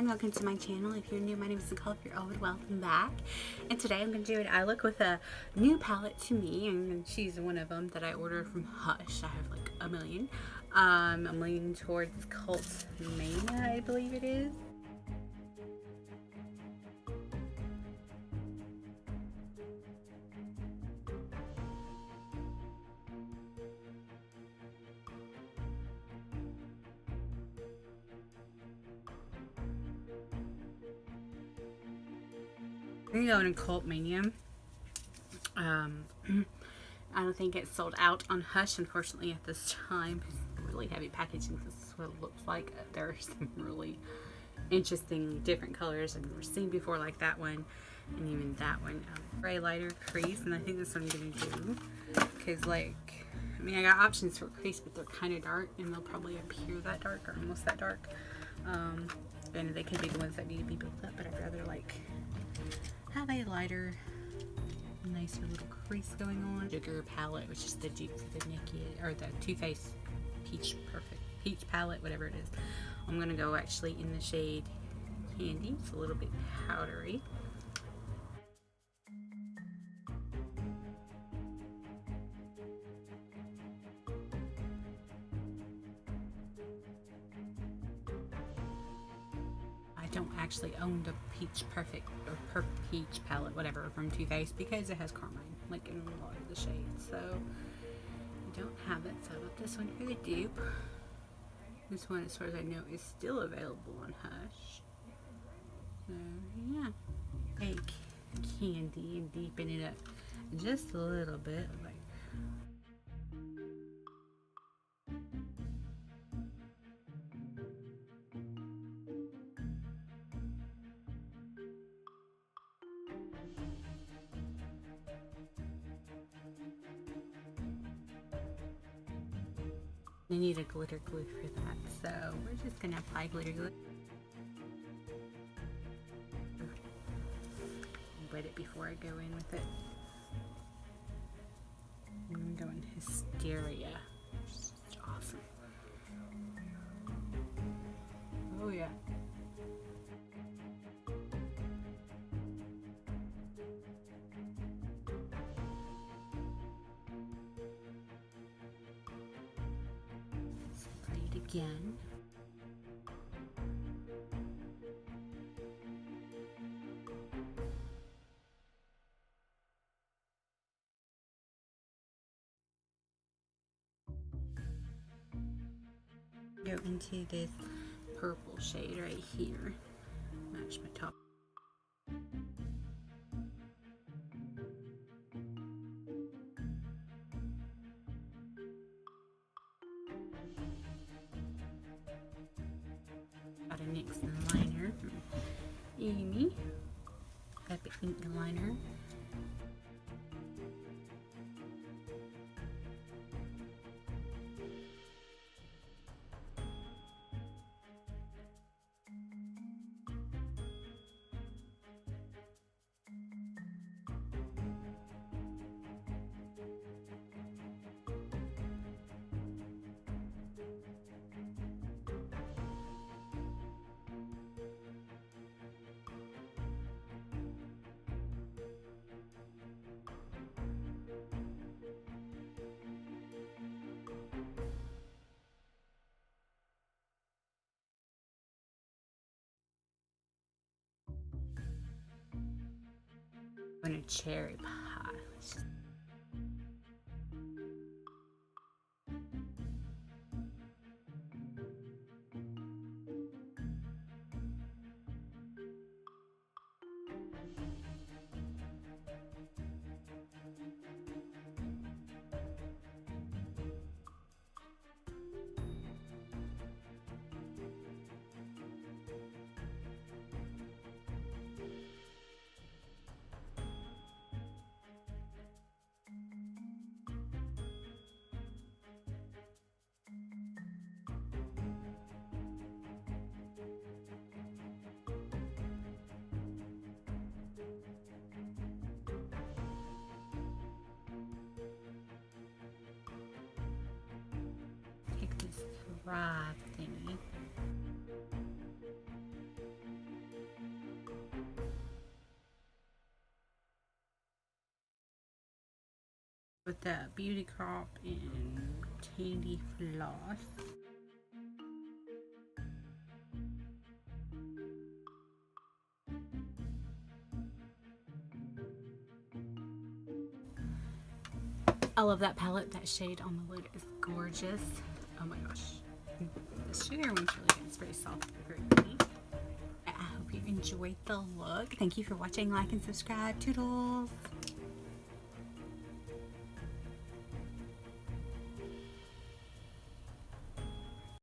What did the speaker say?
Welcome to my channel. If you're new, my name is Nicole. If you're old, welcome back. And today I'm going to do an eye look with a new palette to me, and she's one of them that I ordered from Hush. I have like a million. I'm leaning towards Cult Mania, I believe it is. I'm going to Cult Mania. I don't think it's sold out on Hush, unfortunately, at this time. It's really heavy packaging. This is what it looks like. There are some really interesting different colors I've never seen before, like that one, and even that one. Gray lighter crease, and I think that's what I'm going to do. Because, like, I mean, I got options for crease, but they're kind of dark, and they'll probably appear that dark, or almost that dark. And they could be the ones that need to be built up, but I'd rather, like, have a lighter, nicer little crease going on. Sugar palette, which is the dupe for the Nikki, or the Too Faced Peach palette, whatever it is. I'm gonna go actually in the shade Candy. It's a little bit powdery. I don't actually own the Peach Perfect or Peach palette, whatever, from Too Faced, because it has carmine, like in a lot of the shades. So I don't have it. So I got this one for the dupe. This one, as far as I know, is still available on Hush. So yeah, take Candy and deepen it up just a little bit, like. I need a glitter glue for that, so we're just gonna apply glitter glue. Wet it before I go in with it. I'm going Hysteria. It's awesome. Oh yeah. Again. Go into this purple shade right here. Match my top. Got a NYX liner from Amy. Epic ink liner. And a cherry pie. subscribe thingy. With the Beauty Crop and Candy Floss. I love that palette. That shade on the lid is gorgeous. Oh my gosh. The sugar one's really good. It's very soft, very pretty. I hope you enjoyed the look. Thank you for watching. Like and subscribe. Toodles.